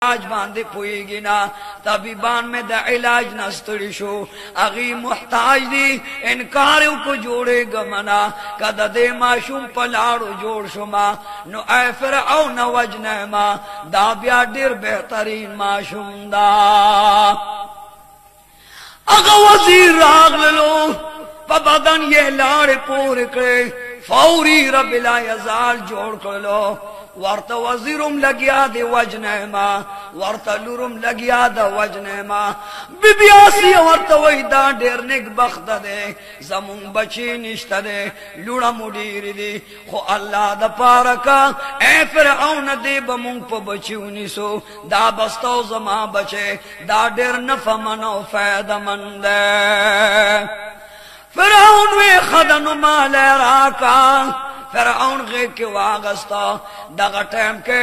علاج باندې پويږي نه طبيبان مې د علاج نستړي شو اغي محتاج دي انکار کو جوړې غمنا کده دې ماشوم پلاړو جوړ شوما نو اے فرعون وجنه ما دا بیا ډیر بهترین ماشوم دا اغه وزیر راغلو په بدن یې لاړ پور کړې فوري رب لا یزال جوړ کړلو ورته وزیرم لګیا دی وجنه ما ورته لورم لګیا د وجنه ما بیبیاسی ورته وای دا ډیر نیک بخت ده زمون بچی نشته ده لوړه مډیر دی خو الله د پارکا اے فرعون دی بمون په بچیونی سو دا بستو زما بچي دا ډیر نفمنو فائدہ مند فرعون وی خدن مال راکا فرعون غیب کے واغستا دغه ټیم کې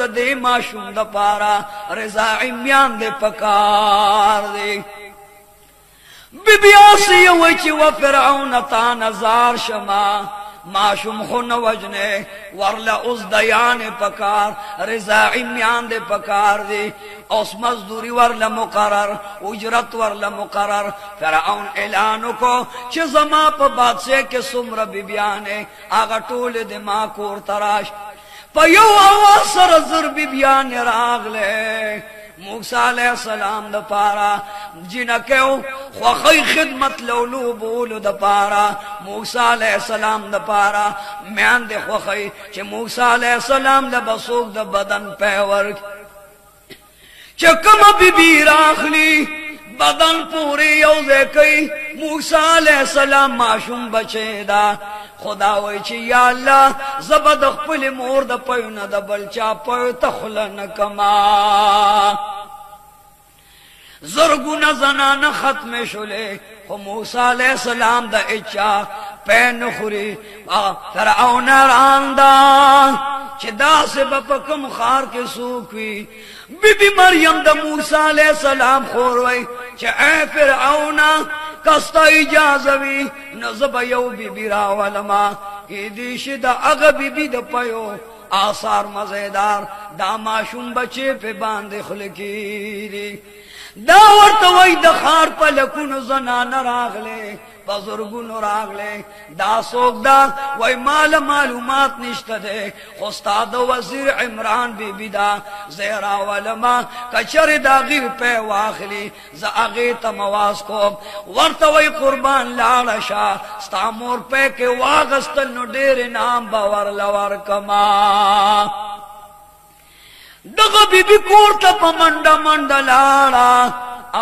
د دې ماشوم د پارا رضا عمیان دې پکار دې بیبیاسی وای چې و فرعون تا نظر شما ماشوم خو نو وجنه ورلا اوس دیان پکار رضا عمیان دې پکار دې اوس مزدوری ورلا مقرر اجرت ورلا مقرر فرعون اعلان کو چې زما په بادشاہ کې سمره بیبیانه هغه ټول د ما کور تراش په یو اواز سره زر بیبیان راغله موسی علیہ السلام د پارا جنکو خوخی خدمت لولو بولو د پارا موسی علیہ السلام د پارا میان د خوخی چې موسی علیہ السلام د بسوک د بدن پیور چې کوم بیبی راخلی بدن پوری یوزه کوي موسی علیہ السلام معشوم بچی دا خدا وای چې یا الله زبد خپل مور د پيونه د بلچا په تخلن کما زرګونه زنانه ختم شولې خو موسی علیہ السلام د اچا پین خوري فرعون راندا چې دا سبب کوم خار کې سوکوي بیبی مریم د موسی علیہ السلام خور وای چې اے فرعون کستا اجازه وی نزب یو بیبی راولما کی دیش دا اغا بیبی دا پیو آثار مزیدار دا معشوم بچے پہ باندې خلکی دی دا ورتوی د خار په لکونو زنان راغله بزرګونو راغله دا سوک دا وای مال معلومات نشته ده خو استاد وزیر عمران بیبی دا زهرا ولما کچر دا غیر په واخلی ز اغه تمواس کو ورتوی قربان لاړه شا استامور په کې واغستل نو ډیر نام باور لور کما دغه بیبی کور ته پمنډه منډه لاړه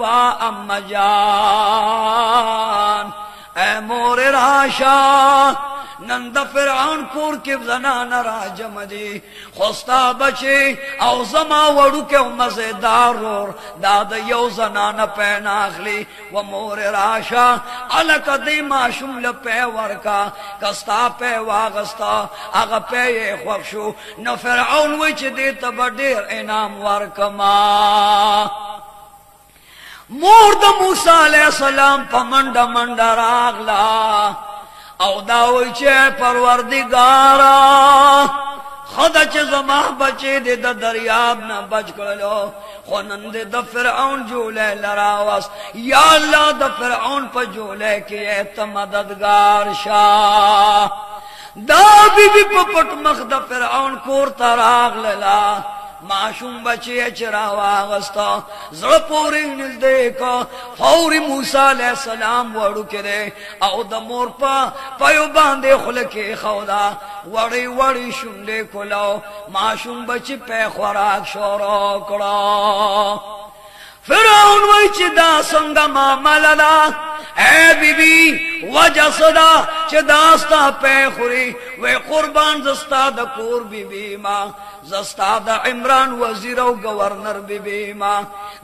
وا ام جان اے مور راشا نند فرعون کور کې زنان راجم دي خوستا بچي او زما وړو کې مزیدار ور داد یو زنان په ناخلی و مور راشا الک دې ماشوم له په ورکا کستا په واغستا هغه په خوښو نو فرعون و چې دې ته ډېر انعام ورکما مور د موسی علیہ السلام په منډه منډه راغلا او دا وای چې پروردگارا خدا چې زما بچی دې د دریاب نه بچ کړلو خو نن دې د فرعون جوړه لراوس یا الله د فرعون په جوړه کې ته مددگار شه دا بیبی په پټ مخ د فرعون کور ته راغلا معشوم بچی چرا واغستا زړه پوری نږدې کا فوري موسی علیہ السلام وړو کړي او د مور په پيو باندې خلکه خودا وړي وړي شونډې کولو معشوم بچی په خوراک شروع کړه فرعون وای چې دا څنګه معاملہ ده اے بیبی وجہ صدا چې داستا په خوري وې قربان زستا د کور بیبی ما زستا د عمران وزیر او گورنر بیبی ما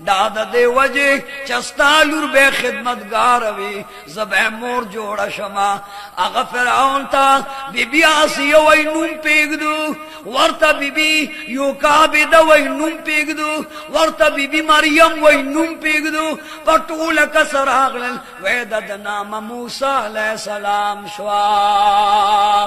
دا د دې وجه چستا لور به خدمتگار وي زبې مور جوړه شما هغه فرعون ته بیبی آسیه وای نوم پیګدو ورته بیبی یو کعبه د وای نوم پیګدو ورته بیبی مریم وای نوم پیګدو پټول کسر اغلل وې د نام موسی علیہ السلام شوا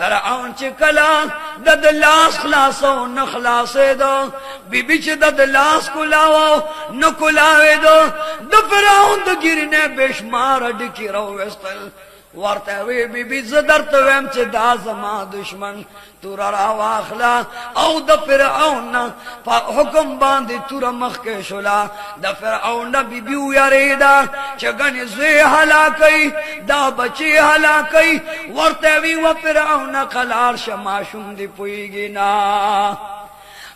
فرعون چې کلا د لاس خلاصو نه خلاصې دو بیبي چې د لاس کولاو نه کولاوې دو د فرعون د ګیرنه بشمار ډکی راوستل ورته وی بیبي زه درته ویم چې دا زما دشمن تور را واخلا او د فرعون نه په حکم باندې تور مخ کې شولا د فرعون نه بیبي ویریدا چې غني زوی هلاکي دا بچي هلاکي ورته وی و فرعون قلار شما شوم دی پويږي نا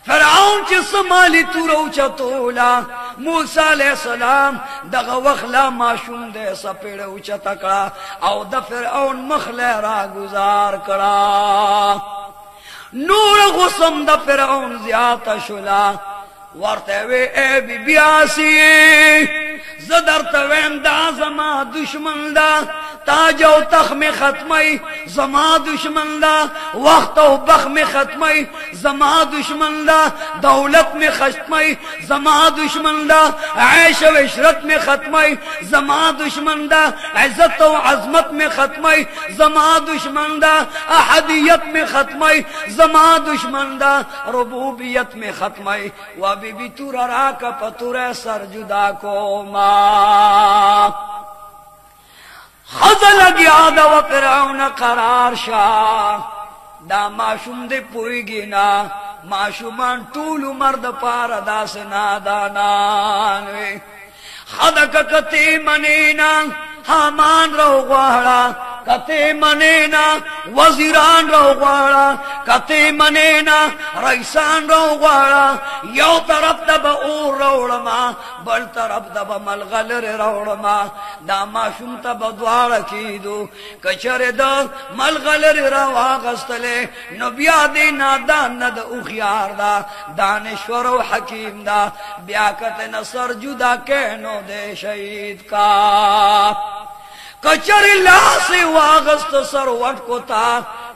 فرعون چې سمالي تور او چتولا موسی علیہ السلام دغه وخلا ماشوم دې سپېړ او چتکړه او د فرعون مخله را گزار کړه نور غصم د فرعون زیات شولا ورته وی اے بی بی آسی زدر تویم دا زما دشمن دا تاج او تخم ختمی زما دشمن دا وقت او بخم ختمی زما دشمن دا دولت میں ختمی زما دشمن دا عیش و عشرت میں ختمی زما دشمن دا عزت و عظمت میں ختمی زما دشمن دا احدیت میں ختمی زما دشمن دا ربوبیت میں ختمی و بی بی تور را کا پتور سر جدا کو ما خزل گیا دا و فرعون قرار شا دا معشوم دے پوئیگی نا معشومان طول مرد پار دا سنا دانانوی خدک کتی منینا حامان رو غوارا کتے منینا وزیران رو غوارا کتے منینا رئیسان رو غوارا یو طرف دبا اور روڑما بل طرف دبا ملغلر روڑما دا معشوم تبا دوارا کی دو کچر دا ملغلر رو آغستلے نبیا دی نادان ند اخیار دا دانشور و حکیم دا بیاکت نصر جدا کہنو دے شہید کا کچر اللہ سے واغست سر وٹ کو تا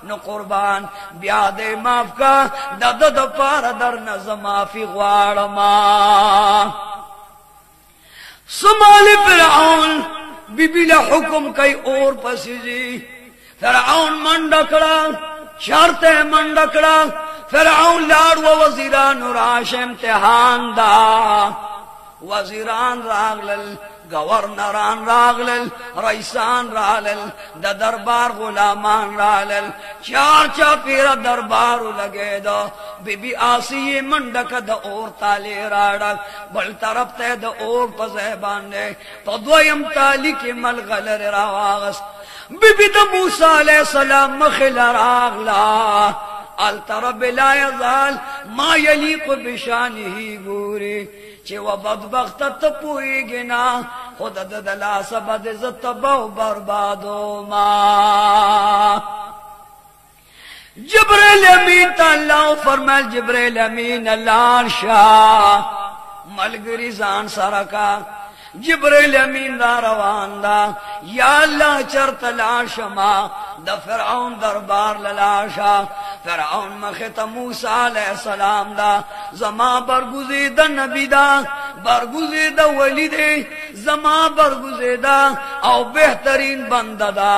نو قربان بیا دے ماف کا دد پار در نظم معافی غوارما سمال فرعون بی بلا حکم کئی اور پسیزی فرعون منڈکڑا شرط منڈکڑا فرعون لاڑ و وزیران راش امتحان دا وزیران راغلل گورنران راغلل رئیسان راغلل دا دربار غلامان راغلل چار چاپیر دربارو لگے دا بی بی آسی منڈک دا اور تالی راڑک بل طرف تے دا اور پزیبان دے پا دویم تالی کی ملغلر راغست بی بی دا موسیٰ علیہ السلام مخل راغلا الطرب لا یزال ما یلیق بشانی گوری چه و بدبخت تپوئی گنا خود ددلا سبد زتبو بربادو ما جبریل امین تا اللہ فرمال جبریل امین اللہ شاہ ملگری زان سرکا جبریل امین دا روان دا یا اللہ چرت لاشما دا فرعون دربار للاشا فرعون مخت موسیٰ علیہ السلام دا زما برگزیدہ نبی دا برگزیدہ ولی دے زما برگزیدہ او بہترین بندہ دا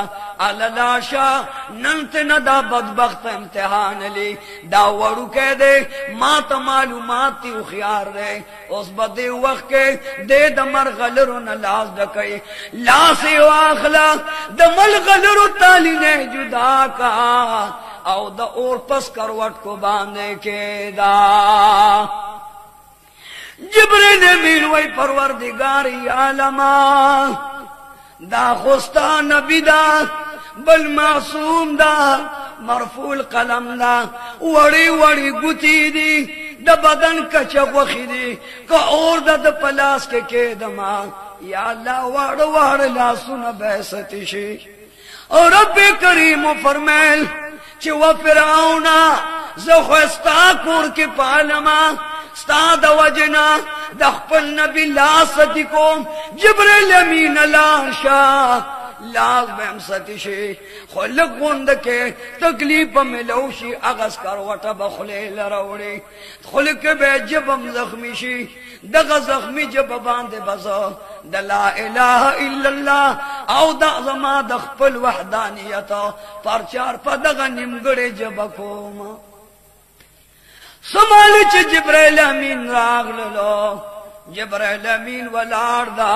علالاشا ننتنا دا بدبخت امتحان لی دا وڑو کہہ دے ما تا معلومات تی اخیار دے اس بدے وقت کے دے دمر غلرون لاس دکے لاسی واخلا دمل غلرو تالی نے جدا کا او دا اور پس کروٹ کو باندھے کے دا جبریل امین وی پروردگاری عالما دا خستا نبی دا بل معصوم دا مرفوع القلم دا وڑی وڑی گتی دی دا بدن کچا وخی دی کا اور دا پلاس کے دما یا اللہ وڑ وڑ لاسون بیستی شی اور رب کریم فرمیل چی و فرعونا زخوستا کور کی پالما ستا دا وجنا دا خپل نبی لاستی کو جبریل امین لاشا لاز بهم ستشي خلق غند کې تکلیف ملوشي اغس کروټه بخله لروړي خلق به جبم زخمی شي دغه زخمی جب باندې بزا د لا اله الا الله او د زما د خپل وحدانیت پرچار په دغه نیمګړې جب کوم سمال چې جبرائیل امین راغلو جبرائیل امین ولار دا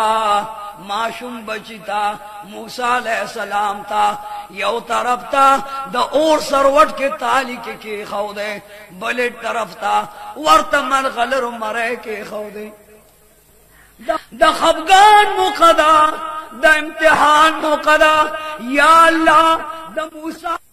معشوم بچتا موسی علیہ السلام تا یو طرف تا د اور سروٹ کے تالی کے خو دے بلے طرف تا ورت مرغلر مرے کے خو دے دا خفگان مقدا دا امتحان مقدا یا اللہ دا موسی